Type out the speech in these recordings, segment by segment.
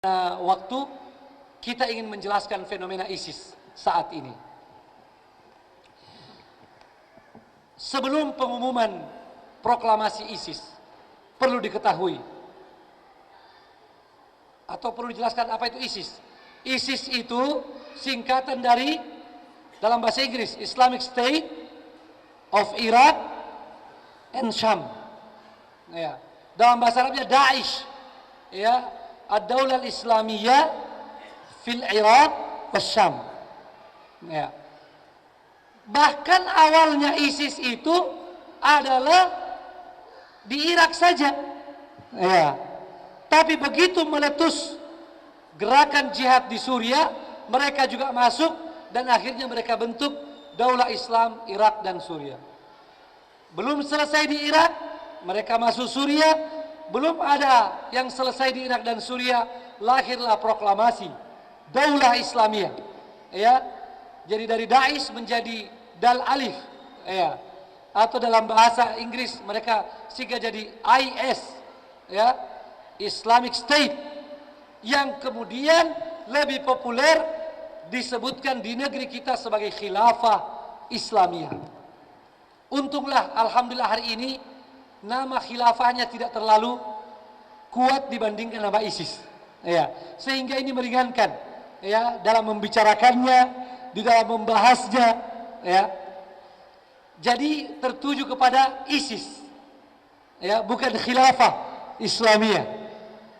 waktu kita ingin menjelaskan fenomena ISIS saat ini. Sebelum pengumuman proklamasi ISIS, perlu diketahui atau perlu dijelaskan apa itu ISIS. ISIS itu singkatan dari, dalam bahasa Inggris, Islamic State of Iraq and Sham. Ya. Dalam bahasa Arabnya Daesh. Ya, Ad-Daulah Islamiyah fil Iraq was Sham. Ya. Bahkan awalnya ISIS itu adalah di Irak saja. Ya. Tapi begitu meletus gerakan jihad di Suriah, mereka juga masuk dan akhirnya mereka bentuk Daulah Islam Irak dan Suriah. Belum selesai di Irak, mereka masuk Suriah. Belum ada yang selesai di Irak dan Suriah, lahirlah proklamasi Daulah Islamiyah. Ya. Jadi dari Daesh menjadi Dal Alif, ya. Atau dalam bahasa Inggris mereka sehingga jadi IS, ya, Islamic State, yang kemudian lebih populer disebutkan di negeri kita sebagai Khilafah Islamiyah. Untunglah alhamdulillah hari ini nama khilafahnya tidak terlalu kuat dibandingkan nama ISIS, ya, sehingga ini meringankan, ya, dalam membicarakannya, di dalam membahasnya, ya. Jadi tertuju kepada ISIS, ya, bukan khilafah Islamiyah.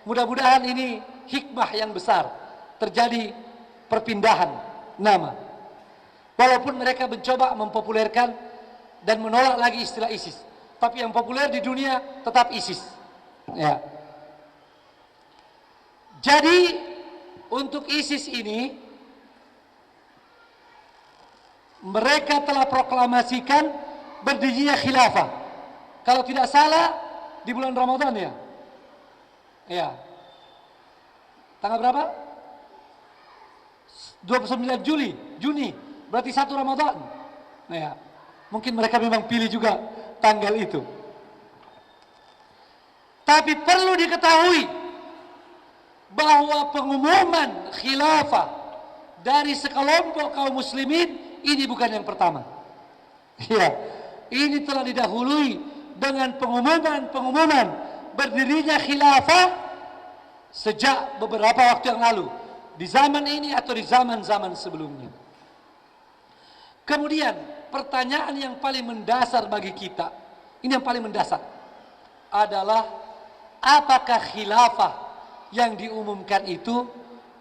Mudah-mudahan ini hikmah yang besar, terjadi perpindahan nama. Walaupun mereka mencoba mempopulerkan dan menolak lagi istilah ISIS, tapi yang populer di dunia tetap ISIS. Ya. Jadi untuk ISIS ini, mereka telah proklamasikan berdirinya khilafah. Kalau tidak salah di bulan Ramadan, ya. Ya. Tanggal berapa? 29 Juni. Berarti 1 Ramadan. Nah, ya. Mungkin mereka memang pilih juga tanggal itu. Tapi perlu diketahui bahwa pengumuman khilafah dari sekelompok kaum muslimin ini bukan yang pertama. Ya, ini telah didahului dengan pengumuman berdirinya khilafah sejak beberapa waktu yang lalu, di zaman ini atau di zaman-zaman sebelumnya. Kemudian pertanyaan yang paling mendasar bagi kita, ini yang paling mendasar, adalah apakah khilafah yang diumumkan itu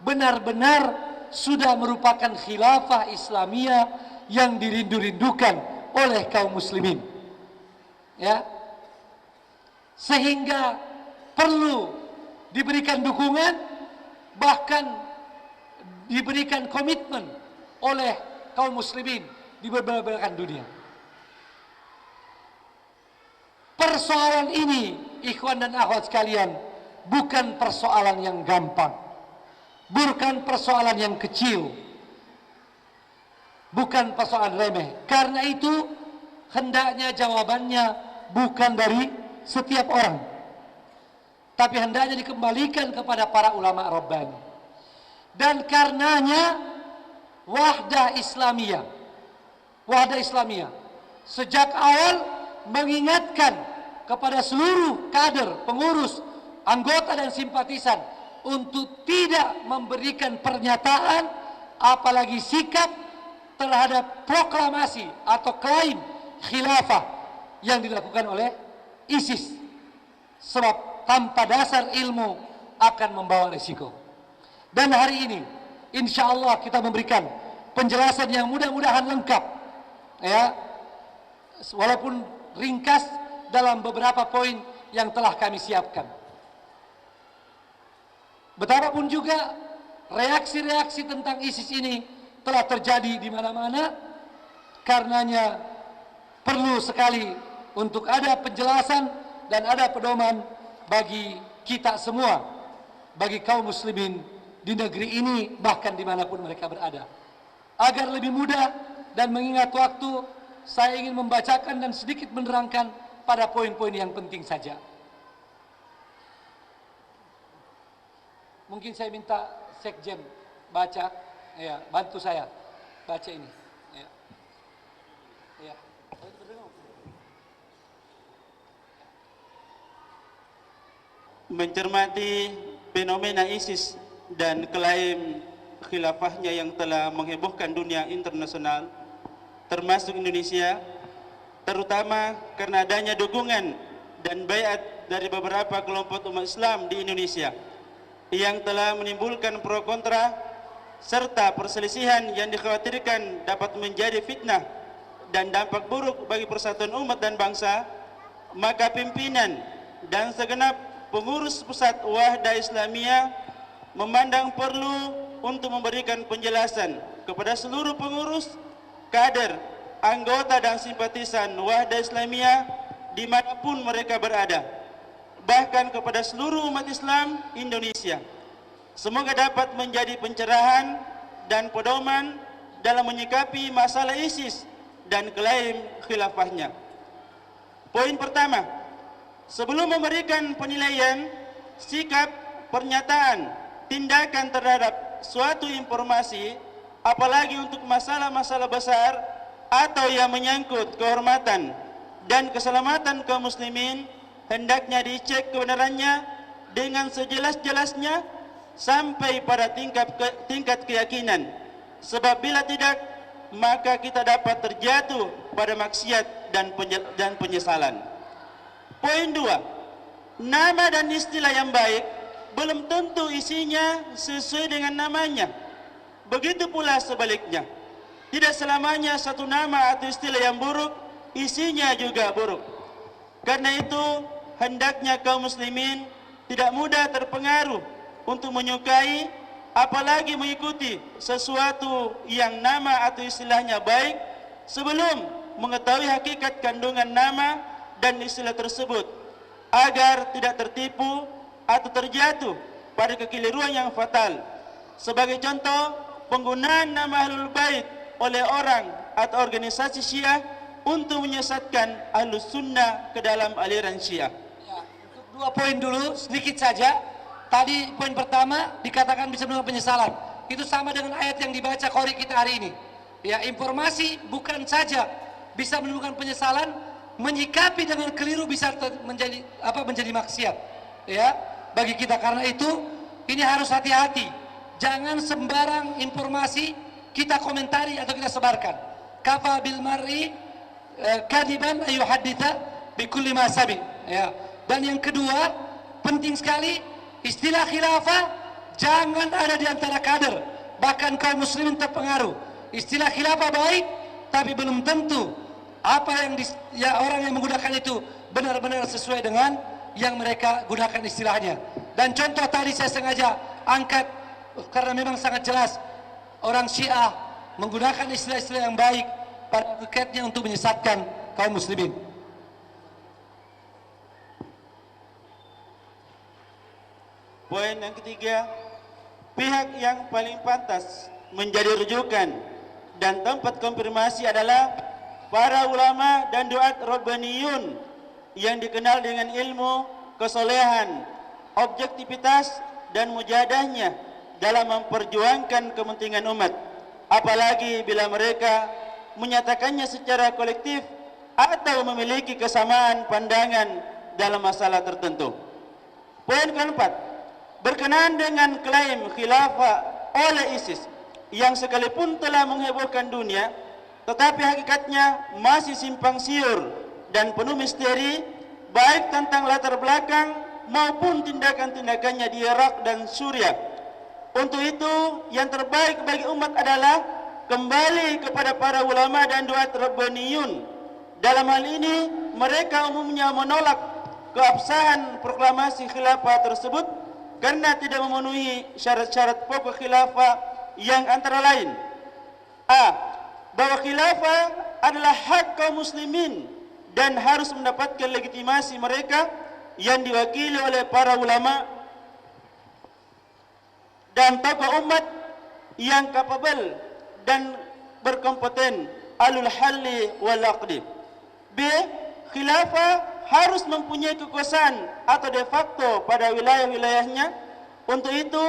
benar-benar sudah merupakan khilafah Islamiyah yang dirindu-rindukan oleh kaum muslimin, ya, sehingga perlu diberikan dukungan, bahkan diberikan komitmen oleh kaum muslimin di berbagai belahan dunia. Persoalan ini, ikhwan dan akhwat sekalian, bukan persoalan yang gampang, bukan persoalan yang kecil, bukan persoalan remeh. Karena itu hendaknya jawabannya bukan dari setiap orang, tapi hendaknya dikembalikan kepada para ulama Rabbani. Dan karenanya Wahdah Islamiyah sejak awal mengingatkan kepada seluruh kader, pengurus, anggota dan simpatisan untuk tidak memberikan pernyataan apalagi sikap terhadap proklamasi atau klaim khilafah yang dilakukan oleh ISIS, sebab tanpa dasar ilmu akan membawa risiko. Dan hari ini insya Allah kita memberikan penjelasan yang mudah-mudahan lengkap, ya, walaupun ringkas dalam beberapa poin yang telah kami siapkan. Betapapun juga reaksi-reaksi tentang ISIS ini telah terjadi di mana-mana, karenanya perlu sekali untuk ada penjelasan dan ada pedoman bagi kita semua, bagi kaum muslimin di negeri ini, bahkan dimanapun mereka berada. Agar lebih mudah dan mengingat waktu, saya ingin membacakan dan sedikit menerangkan pada poin-poin yang penting saja. Mungkin saya minta Sekjen baca, ya, bantu saya baca ini. Ya. Ya. Mencermati fenomena ISIS dan klaim khilafahnya yang telah menghebohkan dunia internasional, termasuk Indonesia, terutama karena adanya dukungan dan baiat dari beberapa kelompok umat Islam di Indonesia yang telah menimbulkan pro kontra serta perselisihan yang dikhawatirkan dapat menjadi fitnah dan dampak buruk bagi persatuan umat dan bangsa, maka pimpinan dan segenap pengurus pusat Wahda Islamiyah memandang perlu untuk memberikan penjelasan kepada seluruh pengurus, kader, anggota dan simpatisan Wahda Islamiyah dimanapun mereka berada, bahkan kepada seluruh umat Islam Indonesia. Semoga dapat menjadi pencerahan dan pedoman dalam menyikapi masalah ISIS dan klaim khilafahnya. Poin pertama, sebelum memberikan penilaian, sikap, pernyataan, tindakan terhadap suatu informasi, apalagi untuk masalah-masalah besar atau yang menyangkut kehormatan dan keselamatan kaum muslimin, hendaknya dicek kebenarannya dengan sejelas-jelasnya sampai pada tingkat keyakinan. Sebab bila tidak, maka kita dapat terjatuh pada maksiat dan penyesalan. Poin 2, nama dan istilah yang baik belum tentu isinya sesuai dengan namanya. Begitu pula sebaliknya, tidak selamanya satu nama atau istilah yang buruk isinya juga buruk. Karena itu hendaknya kaum muslimin tidak mudah terpengaruh untuk menyukai apalagi mengikuti sesuatu yang nama atau istilahnya baik sebelum mengetahui hakikat kandungan nama dan istilah tersebut, agar tidak tertipu atau terjatuh pada kekeliruan yang fatal. Sebagai contoh, penggunaan nama Ahlul Bait oleh orang atau organisasi Syiah untuk menyesatkan Ahlus Sunnah ke dalam aliran Syiah. Ya, untuk 2 poin dulu sedikit saja. Tadi poin pertama dikatakan bisa menimbulkan penyesalan. Itu sama dengan ayat yang dibaca qori kita hari ini. Ya, informasi bukan saja bisa menimbulkan penyesalan, menyikapi dengan keliru bisa menjadi maksiat. Ya, bagi kita. Karena itu ini harus hati-hati. Jangan sembarang informasi kita komentari atau kita sebarkan. Kafa bil mar'i kadiban ayuhadditha bikulli ma sabi. Ya. Dan yang kedua, penting sekali, istilah khilafah jangan ada di antara kader, bahkan kaum muslimin terpengaruh. Istilah khilafah baik, tapi belum tentu apa yang orang yang menggunakan itu benar-benar sesuai dengan yang mereka gunakan istilahnya. Dan contoh tadi saya sengaja angkat karena memang sangat jelas orang Syiah menggunakan istilah-istilah yang baik pada hakikatnya untuk menyesatkan kaum muslimin. Poin yang ketiga, pihak yang paling pantas menjadi rujukan dan tempat konfirmasi adalah para ulama dan duat rabbaniyun yang dikenal dengan ilmu, kesolehan, objektivitas dan mujadahnya dalam memperjuangkan kepentingan umat, apalagi bila mereka menyatakannya secara kolektif atau memiliki kesamaan pandangan dalam masalah tertentu. Poin keempat, berkenaan dengan klaim khilafah oleh ISIS yang sekalipun telah menghebohkan dunia, tetapi hakikatnya masih simpang siur dan penuh misteri, baik tentang latar belakang maupun tindakan-tindakannya di Irak dan Suriah. Untuk itu, yang terbaik bagi umat adalah kembali kepada para ulama dan duat rabbaniyun. Dalam hal ini, mereka umumnya menolak keabsahan proklamasi khilafah tersebut karena tidak memenuhi syarat-syarat pokok khilafah yang antara lain: a. Bahwa khilafah adalah hak kaum muslimin dan harus mendapatkan legitimasi mereka yang diwakili oleh para ulama dan tokoh umat yang kapabel dan berkompeten, alul halli wal aqdi. B. Khilafah harus mempunyai kekuasaan atau de facto pada wilayah-wilayahnya Untuk itu,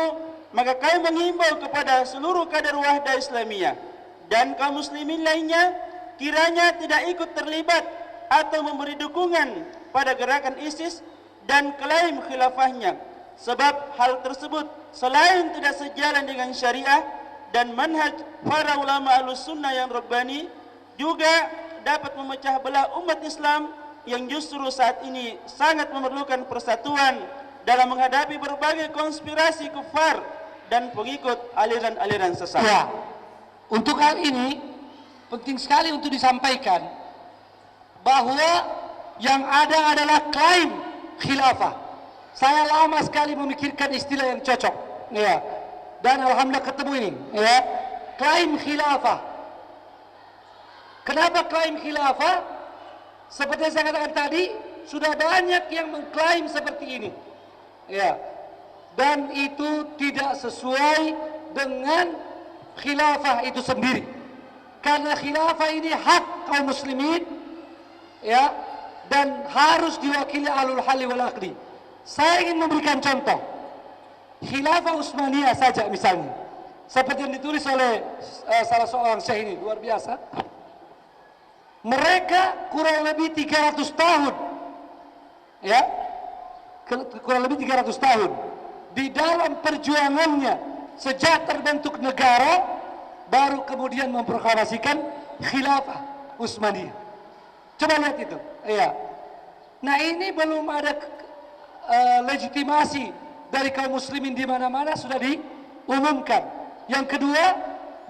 maka kami menghimbau kepada seluruh kader Wahda Islamiyah dan kaum muslimin lainnya kiranya tidak ikut terlibat atau memberi dukungan pada gerakan ISIS dan klaim khilafahnya, sebab hal tersebut selain tidak sejalan dengan syariah dan manhaj para ulama Ahlussunnah yang rabbani, juga dapat memecah belah umat Islam yang justru saat ini sangat memerlukan persatuan dalam menghadapi berbagai konspirasi kufar dan pengikut aliran-aliran sesat. Ya, untuk hal ini penting sekali untuk disampaikan bahwa yang ada adalah klaim khilafah. Saya lama sekali memikirkan istilah yang cocok, ya, dan alhamdulillah ketemu ini, ya, klaim khilafah. Kenapa klaim khilafah? Seperti yang saya katakan tadi, sudah banyak yang mengklaim seperti ini, ya, dan itu tidak sesuai dengan khilafah itu sendiri. Karena khilafah ini hak kaum muslimin, ya, dan harus diwakili ahlul halli wal aqdi. Saya ingin memberikan contoh khilafah Utsmaniyah saja misalnya, seperti yang ditulis oleh salah seorang syekh ini, luar biasa. Mereka kurang lebih 300 tahun, ya, kurang lebih 300 tahun di dalam perjuangannya sejak terbentuk negara, baru kemudian memproklamasikan khilafah Utsmaniyah. Coba lihat itu, ya. Nah, ini belum ada legitimasi dari kaum muslimin di mana-mana sudah diumumkan. Yang kedua,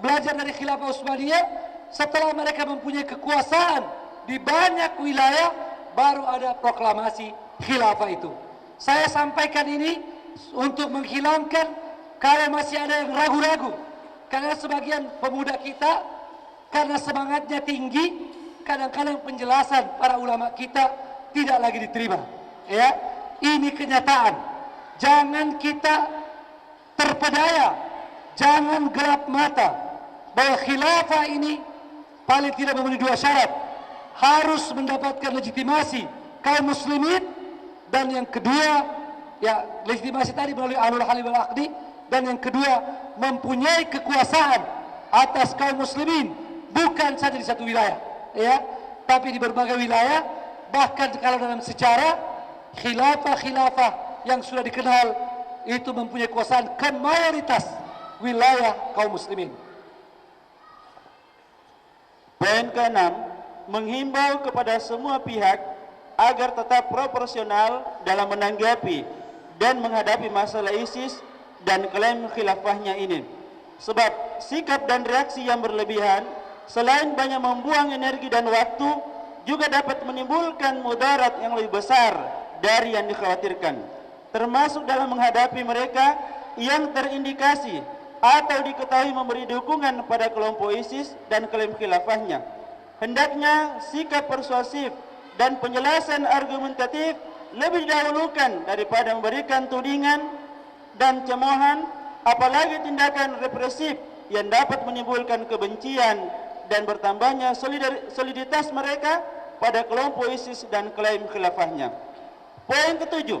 belajar dari khilafah Utsmaniyah, setelah mereka mempunyai kekuasaan di banyak wilayah, baru ada proklamasi khilafah itu. Saya sampaikan ini untuk menghilangkan kalau masih ada yang ragu-ragu, karena sebagian pemuda kita karena semangatnya tinggi, kadang-kadang penjelasan para ulama kita tidak lagi diterima, ya. Ini kenyataan. Jangan kita terpedaya, jangan gelap mata bahwa khilafah ini paling tidak memenuhi dua syarat: harus mendapatkan legitimasi kaum muslimin, dan yang kedua, ya, legitimasi tadi melalui ahlul halli wal aqdi, dan yang kedua, mempunyai kekuasaan atas kaum muslimin, bukan saja di satu wilayah, ya, tapi di berbagai wilayah. Bahkan kalau dalam sejarah, khilafah-khilafah yang sudah dikenal itu mempunyai kekuasaan ke mayoritas wilayah kaum muslimin. Poin ke-6, menghimbau kepada semua pihak agar tetap proporsional dalam menanggapi dan menghadapi masalah ISIS dan klaim khilafahnya ini. Sebab sikap dan reaksi yang berlebihan selain banyak membuang energi dan waktu, juga dapat menimbulkan mudarat yang lebih besar dari yang dikhawatirkan, termasuk dalam menghadapi mereka yang terindikasi atau diketahui memberi dukungan pada kelompok ISIS dan klaim khilafahnya. Hendaknya sikap persuasif dan penjelasan argumentatif lebih didahulukan daripada memberikan tudingan dan cemoohan, apalagi tindakan represif yang dapat menimbulkan kebencian dan bertambahnya soliditas mereka pada kelompok ISIS dan klaim khilafahnya. Poin ke-7,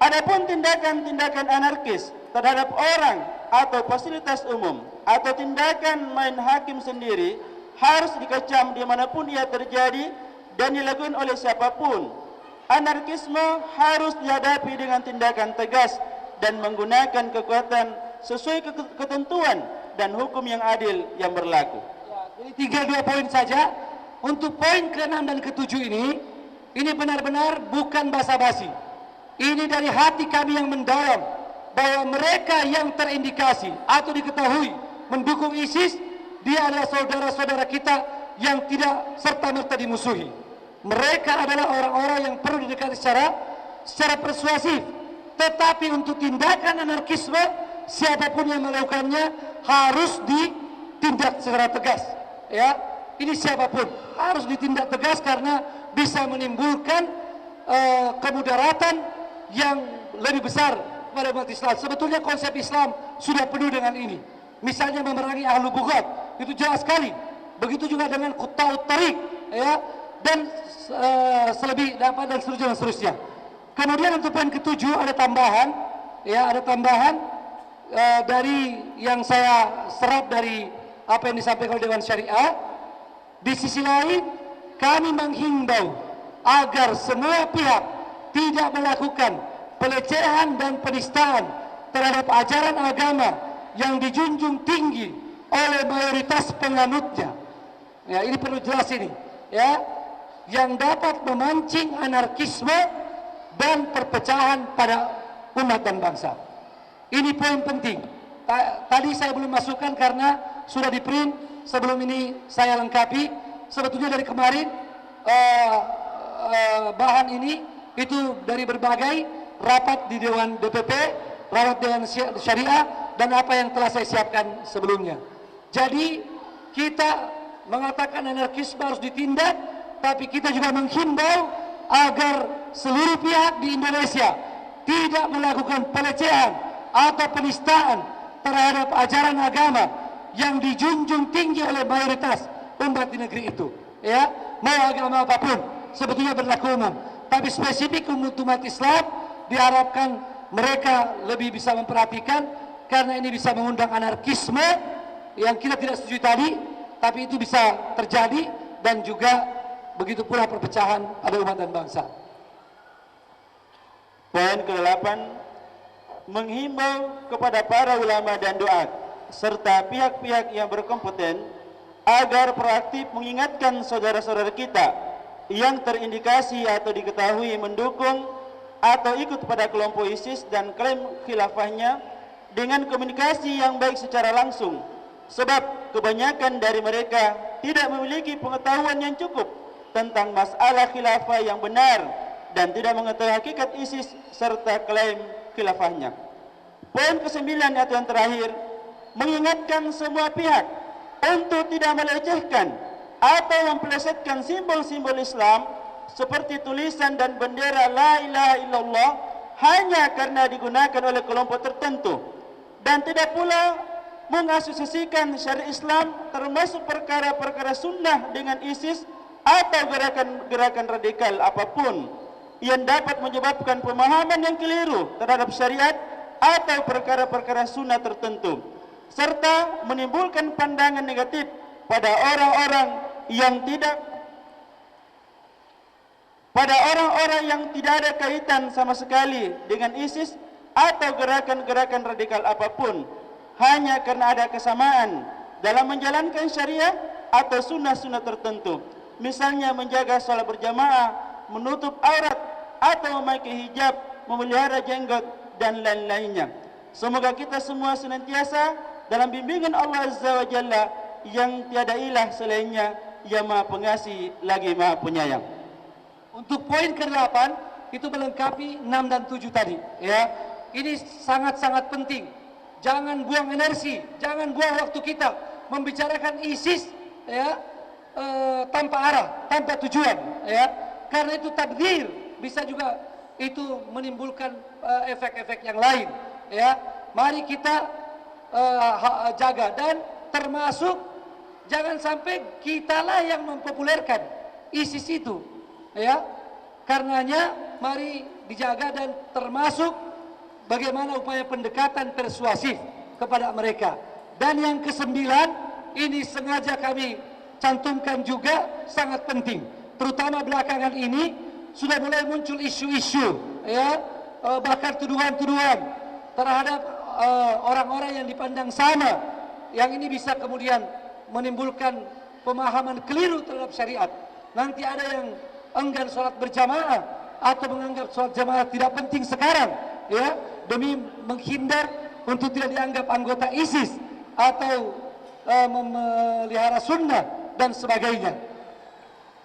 adapun tindakan-tindakan anarkis terhadap orang atau fasilitas umum atau tindakan main hakim sendiri harus dikecam dimanapun ia terjadi dan dilakukan oleh siapapun. Anarkisme harus dihadapi dengan tindakan tegas dan menggunakan kekuatan sesuai ketentuan dan hukum yang adil yang berlaku. Jadi 3 poin saja. Untuk poin ke-6 dan ke-7 ini benar-benar bukan basa-basi. Ini dari hati kami yang mendalam, bahwa mereka yang terindikasi atau diketahui mendukung ISIS, dia adalah saudara-saudara kita yang tidak serta-merta dimusuhi. Mereka adalah orang-orang yang perlu didekati secara persuasif. Tetapi untuk tindakan anarkisme, siapapun yang melakukannya harus ditindak secara tegas, ya. Ini siapapun harus ditindak tegas karena bisa menimbulkan kemudaratan yang lebih besar pada umat Islam. Sebetulnya konsep Islam sudah penuh dengan ini. Misalnya memerangi ahlu bughat, itu jelas sekali. Begitu juga dengan qutta'ut tariq, ya, dan dan seterusnya. Kemudian untuk poin ke-7 ada tambahan, ya ada tambahan dari yang saya serap dari apa yang disampaikan oleh Dewan Syariah. Di sisi lain, kami menghimbau agar semua pihak tidak melakukan pelecehan dan penistaan terhadap ajaran agama yang dijunjung tinggi oleh mayoritas penganutnya. Ya, ini perlu jelas ini, ya, yang dapat memancing anarkisme dan perpecahan pada umat dan bangsa. Ini poin penting. Tadi saya belum masukkan karena sudah di print. Sebelum ini saya lengkapi. Sebetulnya dari kemarin bahan ini itu dari berbagai rapat di Dewan DPP, rapat Dewan Syariah, dan apa yang telah saya siapkan sebelumnya. Jadi kita mengatakan anarkisme harus ditindak, tapi kita juga menghimbau agar seluruh pihak di Indonesia tidak melakukan pelecehan atau penistaan terhadap ajaran agama yang dijunjung tinggi oleh mayoritas umat di negeri itu. Ya, mau agama apapun sebetulnya berlaku umum, tapi spesifik untuk umat Islam diharapkan mereka lebih bisa memperhatikan, karena ini bisa mengundang anarkisme yang kita tidak setuju tadi, tapi itu bisa terjadi, dan juga begitu pula perpecahan pada umat dan bangsa. Poin ke-8, menghimbau kepada para ulama dan duat serta pihak-pihak yang berkompeten agar proaktif mengingatkan saudara-saudara kita yang terindikasi atau diketahui mendukung atau ikut pada kelompok ISIS dan klaim khilafahnya dengan komunikasi yang baik secara langsung, sebab kebanyakan dari mereka tidak memiliki pengetahuan yang cukup tentang masalah khilafah yang benar dan tidak mengetahui hakikat ISIS serta klaim khilafahnya. Poin ke-9 atau yang terakhir, mengingatkan semua pihak untuk tidak melecehkan atau mempelesetkan simbol-simbol Islam seperti tulisan dan bendera la ilaha illallah hanya karena digunakan oleh kelompok tertentu, dan tidak pula mengasosiasikan syariat Islam termasuk perkara-perkara sunnah dengan ISIS atau gerakan-gerakan radikal apapun yang dapat menyebabkan pemahaman yang keliru terhadap syariat atau perkara-perkara sunnah tertentu, serta menimbulkan pandangan negatif pada orang-orang yang tidak ada kaitan sama sekali dengan ISIS atau gerakan-gerakan radikal apapun hanya karena ada kesamaan dalam menjalankan syariah atau sunnah-sunnah tertentu, misalnya menjaga sholat berjamaah, menutup aurat atau memakai hijab, memelihara jenggot dan lain-lainnya. Semoga kita semua senantiasa dalam bimbingan Allah Azza wa Jalla yang tiada ilah selainnya, yang Maha Pengasih lagi Maha Penyayang. Untuk poin ke-8 itu melengkapi 6 dan 7 tadi, ya. Ini sangat-sangat penting. Jangan buang energi, jangan buang waktu kita membicarakan ISIS, ya, tanpa arah, tanpa tujuan, ya. Karena itu tabdzir, bisa juga itu menimbulkan efek-efek yang lain, ya. Mari kita jaga, dan termasuk jangan sampai kitalah yang mempopulerkan ISIS itu, ya. Karenanya mari dijaga, dan termasuk bagaimana upaya pendekatan persuasif kepada mereka. Dan yang ke-9 ini sengaja kami cantumkan juga sangat penting, terutama belakangan ini sudah mulai muncul isu-isu, ya, bahkan tuduhan-tuduhan terhadap orang-orang yang dipandang sama, yang ini bisa kemudian menimbulkan pemahaman keliru terhadap syariat. Nanti ada yang enggan sholat berjamaah atau menganggap sholat jamaah tidak penting sekarang, ya, demi menghindar untuk tidak dianggap anggota ISIS atau memelihara sunnah dan sebagainya.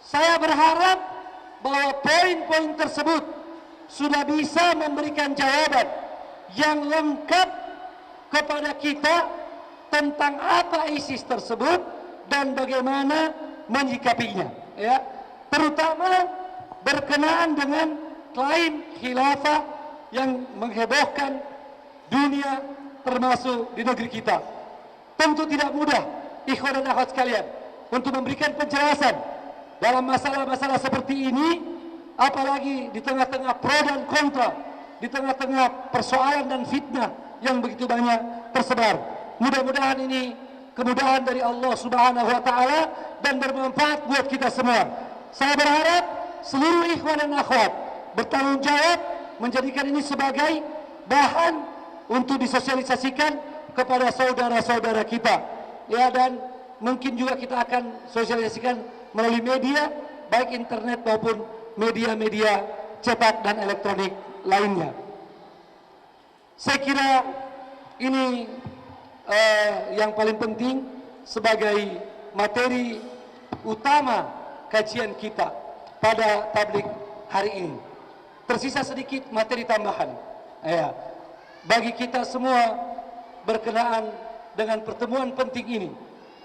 Saya berharap bahwa poin-poin tersebut sudah bisa memberikan jawaban yang lengkap kepada kita tentang apa ISIS tersebut dan bagaimana menyikapinya, ya, terutama berkenaan dengan klaim khilafah yang menghebohkan dunia termasuk di negeri kita. Tentu tidak mudah, ikhwan dan akhwat sekalian, untuk memberikan penjelasan dalam masalah-masalah seperti ini, apalagi di tengah-tengah pro dan kontra di tengah-tengah persoalan dan fitnah yang begitu banyak tersebar. Mudah-mudahan ini kemudahan dari Allah Subhanahu wa taala dan bermanfaat buat kita semua. Saya berharap seluruh ikhwan dan akhwat bertanggung jawab menjadikan ini sebagai bahan untuk disosialisasikan kepada saudara-saudara kita. Ya, dan mungkin juga kita akan sosialisasikan melalui media, baik internet maupun media-media cetak dan elektronik lainnya. Saya kira ini yang paling penting sebagai materi utama kajian kita pada tablik hari ini. Tersisa sedikit materi tambahan. Ya, bagi kita semua berkenaan dengan pertemuan penting ini,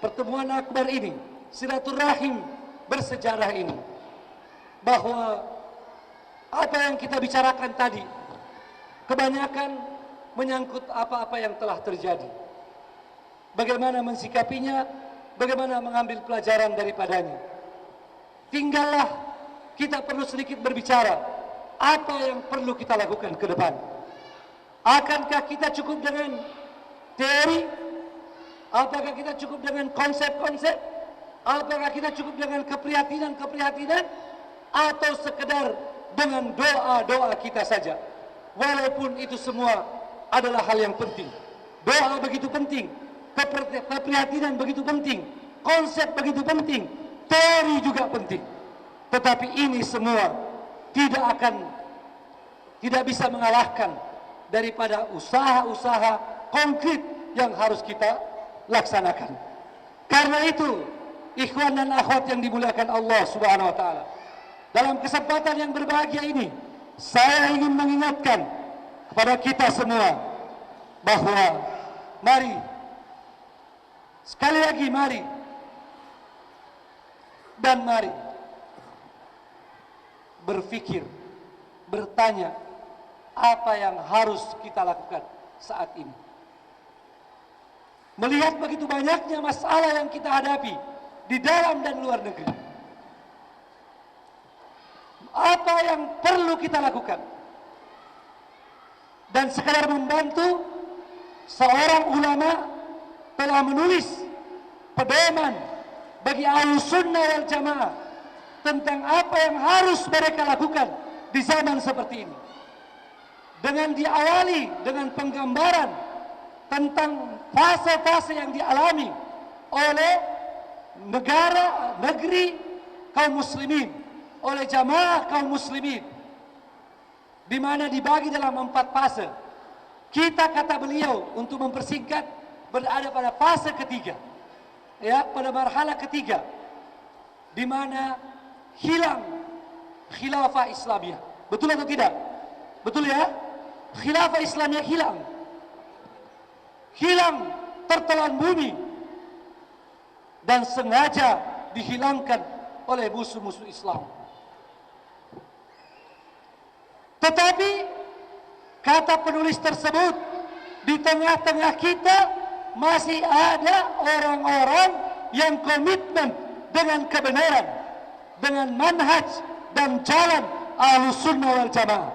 pertemuan akbar ini, silaturahim bersejarah ini, bahwa apa yang kita bicarakan tadi kebanyakan menyangkut apa-apa yang telah terjadi. Bagaimana mensikapinya, bagaimana mengambil pelajaran daripadanya. Tinggallah kita perlu sedikit berbicara apa yang perlu kita lakukan ke depan. Akankah kita cukup dengan teori? Apakah kita cukup dengan konsep-konsep? Apakah kita cukup dengan keprihatinan-keprihatinan? Atau sekedar dengan doa-doa kita saja? Walaupun itu semua adalah hal yang penting. Doa begitu penting, keprihatinan begitu penting, konsep begitu penting, teori juga penting. Tetapi ini semua tidak bisa mengalahkan daripada usaha-usaha konkret yang harus kita laksanakan. Karena itu, ikhwan dan akhwat yang dimuliakan Allah Subhanahu wa taala, dalam kesempatan yang berbahagia ini, saya ingin mengingatkan kepada kita semua bahwa mari, sekali lagi mari, dan mari berpikir, bertanya apa yang harus kita lakukan saat ini. Melihat begitu banyaknya masalah yang kita hadapi di dalam dan luar negeri, apa yang perlu kita lakukan? Dan sekadar membantu, seorang ulama telah menulis pedoman bagi Ahlus Sunnah wal Jamaah tentang apa yang harus mereka lakukan di zaman seperti ini. Dengan diawali dengan penggambaran tentang fase-fase yang dialami oleh negara, negeri kaum muslimin, oleh jamaah kaum muslimin, di mana dibagi dalam 4 fase. Kita, kata beliau, untuk mempersingkat, berada pada fase ketiga, ya, pada marhalah ketiga, di mana hilang khilafah Islamiyah. Betul atau tidak? Betul ya? Khilafah Islamiyah hilang, tertelan bumi, dan sengaja dihilangkan oleh musuh-musuh Islam. Tetapi kata penulis tersebut, di tengah-tengah kita masih ada orang-orang yang komitmen dengan kebenaran, dengan manhaj dan jalan Ahlus Sunnah wal Jamaah,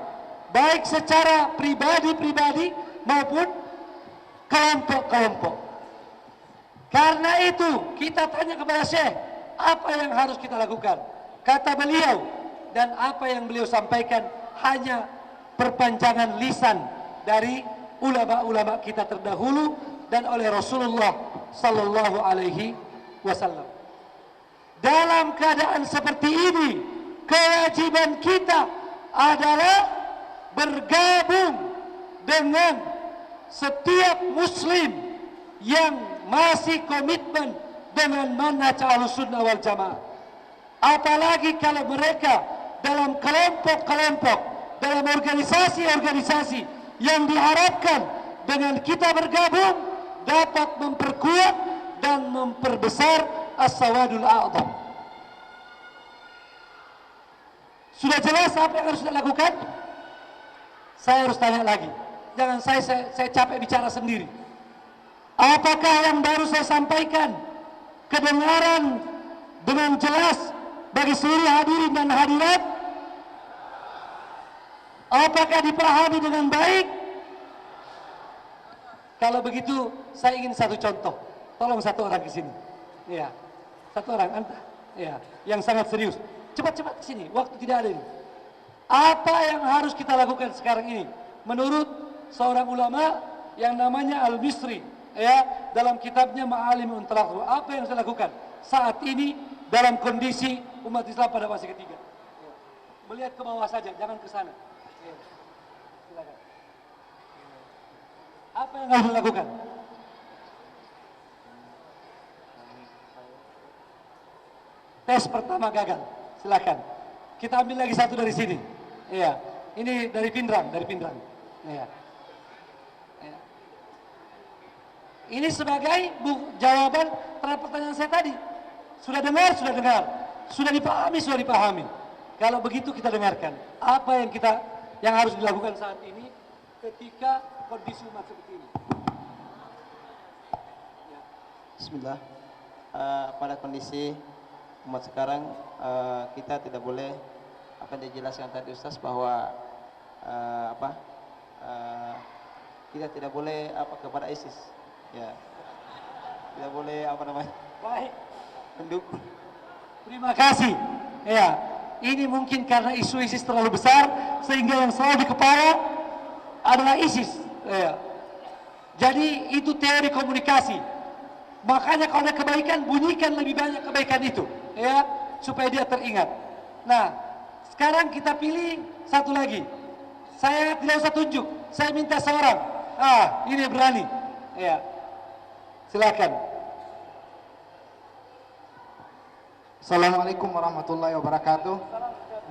baik secara pribadi-pribadi maupun kelompok-kelompok. Karena itu kita tanya kepada Syekh, apa yang harus kita lakukan? Kata beliau, dan apa yang beliau sampaikan hanya perpanjangan lisan dari ulama-ulama kita terdahulu dan oleh Rasulullah sallallahu alaihi wasallam. Dalam keadaan seperti ini, kewajiban kita adalah bergabung dengan setiap muslim yang masih komitmen dengan manhaj Ahlus Sunnah wal Jamaah. Apalagi kalau mereka dalam kelompok-kelompok, dalam organisasi-organisasi yang diharapkan dengan kita bergabung dapat memperkuat dan memperbesar as-sawadul a'zam. Sudah jelas apa yang harus dilakukan? Saya harus tanya lagi. Jangan saya capek bicara sendiri. Apakah yang baru saya sampaikan kedengaran dengan jelas bagi seluruh hadirin dan hadirat? Apakah dipahami dengan baik? Kalau begitu, saya ingin satu contoh. Tolong satu orang ke sini. Ya, satu orang, anta. Ya, yang sangat serius. Cepat-cepat ke sini, waktu tidak ada ini. Apa yang harus kita lakukan sekarang ini? Menurut seorang ulama yang namanya Al-Misri, ya, dalam kitabnya Ma'alimul Talaqul, apa yang saya lakukan saat ini dalam kondisi umat Islam pada fase ketiga? Ya. Melihat ke bawah saja, jangan ke sana. Ya. Silakan. Apa yang harus dilakukan? Tes pertama gagal. Silakan. Kita ambil lagi satu dari sini. Iya. Ini dari Pindrang, Iya. Iya. Ini sebagai jawaban terhadap pertanyaan saya tadi. Sudah dengar, sudah dengar. Sudah dipahami, sudah dipahami. Kalau begitu kita dengarkan apa yang harus dilakukan saat ini ketika kondisi umat seperti ini. Bismillah. Pada kondisi umat sekarang, kita tidak boleh, apa yang dijelaskan tadi Ustaz, bahwa kita tidak boleh kepada ISIS, ya, tidak boleh Baik, mendukung. terima kasih. Ya, ini mungkin karena isu ISIS terlalu besar sehingga yang selalu di kepala adalah ISIS. Ya. Jadi itu teori komunikasi. Makanya kalau ada kebaikan, bunyikan lebih banyak kebaikan itu, ya, supaya dia teringat. Nah, sekarang kita pilih satu lagi. Saya tidak usah tunjuk, saya minta seorang. Ini berani. Ya, silakan. Assalamualaikum warahmatullahi wabarakatuh.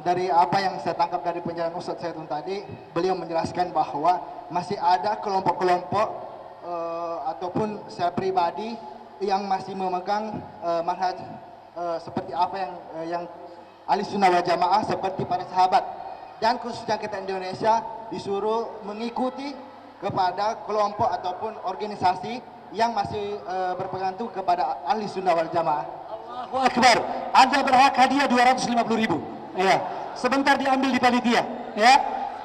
Dari apa yang saya tangkap dari penjelasan Ustadz Zaitun tadi, beliau menjelaskan bahwa masih ada kelompok-kelompok ataupun saya pribadi yang masih memegang manhaj seperti apa yang ahli sunnah wal jamaah seperti para sahabat, dan khususnya kita Indonesia disuruh mengikuti kepada kelompok ataupun organisasi yang masih berpegang teguh kepada ahli sunnah wal jamaah. Allahu Akbar. Anda berhak hadiah 250.000. Ya, sebentar diambil di panitia. Ya,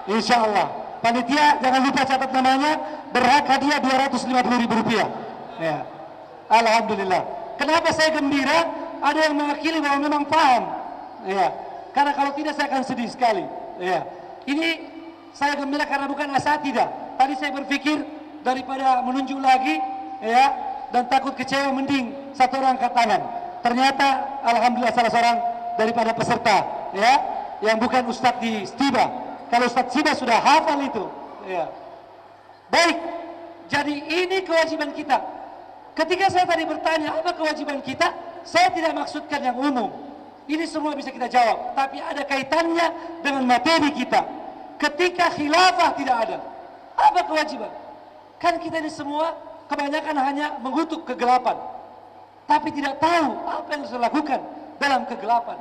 insya Allah. Panitia jangan lupa catat namanya. Berhak hadiah 250.000 rupiah. Ya, alhamdulillah. Kenapa saya gembira? Ada yang mewakili bahwa memang paham. Ya, karena kalau tidak saya akan sedih sekali. Ya, ini saya gembira karena bukan asatidah. Tadi saya berpikir daripada menunjuk lagi, ya, dan takut kecewa, mending satu orang angkat tangan. Ternyata alhamdulillah salah seorang daripada peserta, ya, yang bukan Ustadz di Stiba. Kalau Ustadz Stiba sudah hafal itu, ya. Baik, jadi ini kewajiban kita. Ketika saya tadi bertanya apa kewajiban kita, saya tidak maksudkan yang umum. Ini semua bisa kita jawab, tapi ada kaitannya dengan materi kita. Ketika khilafah tidak ada, apa kewajiban? Kan kita ini semua kebanyakan hanya mengutuk kegelapan, tapi tidak tahu apa yang harus dilakukan dalam kegelapan.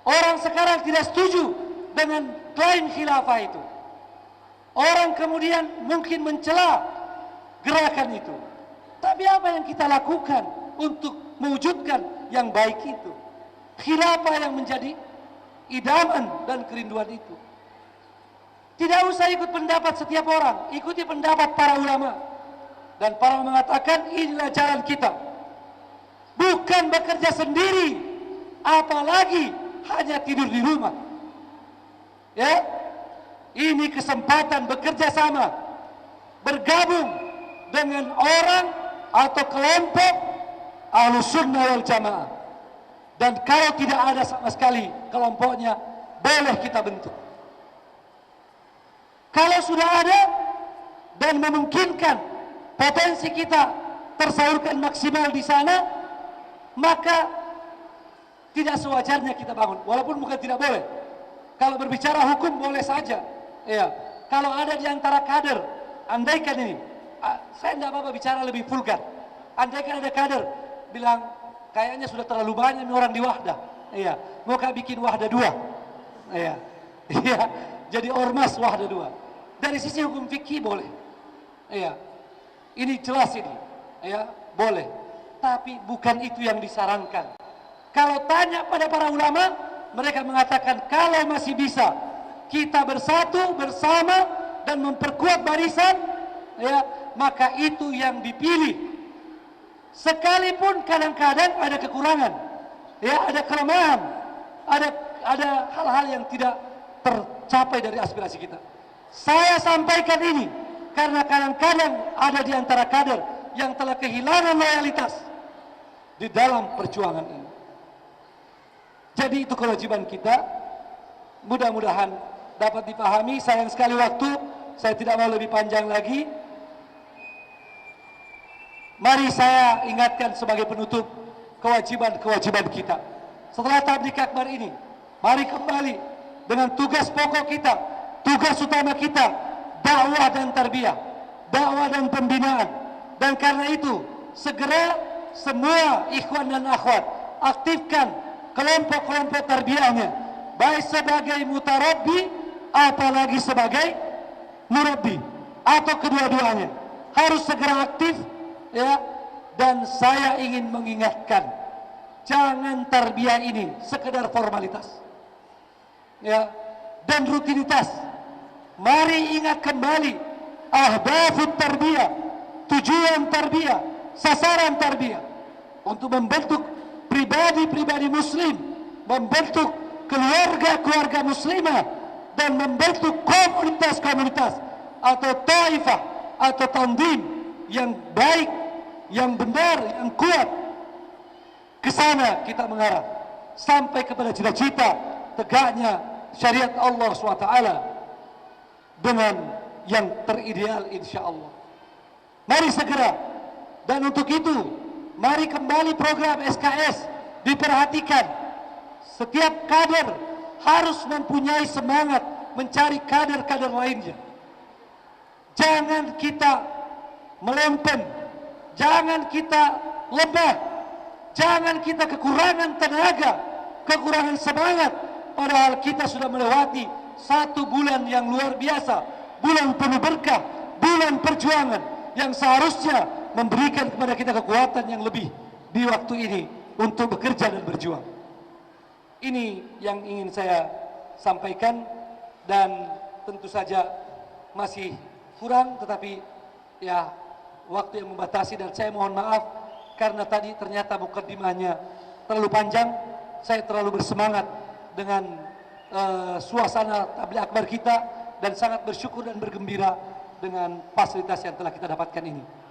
Orang sekarang tidak setuju dengan klaim khilafah itu. Orang kemudian mungkin mencela gerakan itu. Tapi apa yang kita lakukan untuk mewujudkan yang baik itu? Khilafah yang menjadi idaman dan kerinduan itu. Tidak usah ikut pendapat setiap orang, ikuti pendapat para ulama. Dan para mengatakan inilah jalan kita. Bukan bekerja sendiri, apalagi hanya tidur di rumah. Ya, ini kesempatan bekerja sama, bergabung dengan orang atau kelompok Ahlus Sunnah wal Jamaah. Dan kalau tidak ada sama sekali kelompoknya, boleh kita bentuk. Kalau sudah ada dan memungkinkan potensi kita tersalurkan maksimal di sana, maka tidak sewajarnya kita bangun. Walaupun bukan tidak boleh. Kalau berbicara hukum boleh saja. Ya. Kalau ada di antara kader, andaikan ini, saya tidak apa-apa bicara lebih vulgar. Andaikan ada kader bilang kayaknya sudah terlalu banyak orang di Wahdah. Iya, mau bikin Wahdah 2. Iya. Iya, jadi ormas Wahdah 2. Dari sisi hukum fikih boleh. Iya. Ini jelas ini. Ya, boleh. Tapi bukan itu yang disarankan. Kalau tanya pada para ulama, mereka mengatakan kalau masih bisa kita bersatu bersama dan memperkuat barisan, ya, maka itu yang dipilih. Sekalipun kadang-kadang ada kekurangan, ya, ada kelemahan, ada hal-hal yang tidak tercapai dari aspirasi kita. Saya sampaikan ini karena kadang-kadang ada di antara kader yang telah kehilangan loyalitas di dalam perjuangan ini. Jadi itu kewajiban kita. Mudah-mudahan dapat dipahami. Sayang sekali waktu, saya tidak mau lebih panjang lagi. Mari saya ingatkan sebagai penutup kewajiban-kewajiban kita. Setelah tabligh akbar ini, mari kembali dengan tugas pokok kita, tugas utama kita, dakwah dan tarbiyah, dakwah dan pembinaan. Dan karena itu, segera semua ikhwan dan akhwat aktifkan kelompok-kelompok tarbiyahnya, baik sebagai mutarabbi apalagi sebagai murabbi atau kedua-duanya harus segera aktif, ya. Dan saya ingin mengingatkan, jangan tarbiyah ini sekedar formalitas, ya, dan rutinitas. Mari ingat kembali ahdafut tarbiyah, tujuan tarbiyah, sasaran tarbiyah untuk membentuk pribadi-pribadi muslim, membentuk keluarga-keluarga muslimah, dan membentuk komunitas-komunitas atau taifah atau tandim yang baik, yang benar, yang kuat. Ke sana kita mengarah sampai kepada cita-cita tegaknya syariat Allah SWT dengan yang terideal insya Allah. Mari segera, dan untuk itu mari kembali program SKS diperhatikan. Setiap kader harus mempunyai semangat mencari kader-kader lainnya. Jangan kita melempem, jangan kita lemah, jangan kita kekurangan tenaga, kekurangan semangat, padahal kita sudah melewati 1 bulan yang luar biasa, bulan penuh berkah, bulan perjuangan yang seharusnya memberikan kepada kita kekuatan yang lebih di waktu ini untuk bekerja dan berjuang. Ini yang ingin saya sampaikan, dan tentu saja masih kurang, tetapi ya waktu yang membatasi, dan saya mohon maaf karena tadi ternyata mukaddimahnya terlalu panjang. Saya terlalu bersemangat dengan suasana tabligh akbar kita, dan sangat bersyukur dan bergembira dengan fasilitas yang telah kita dapatkan ini.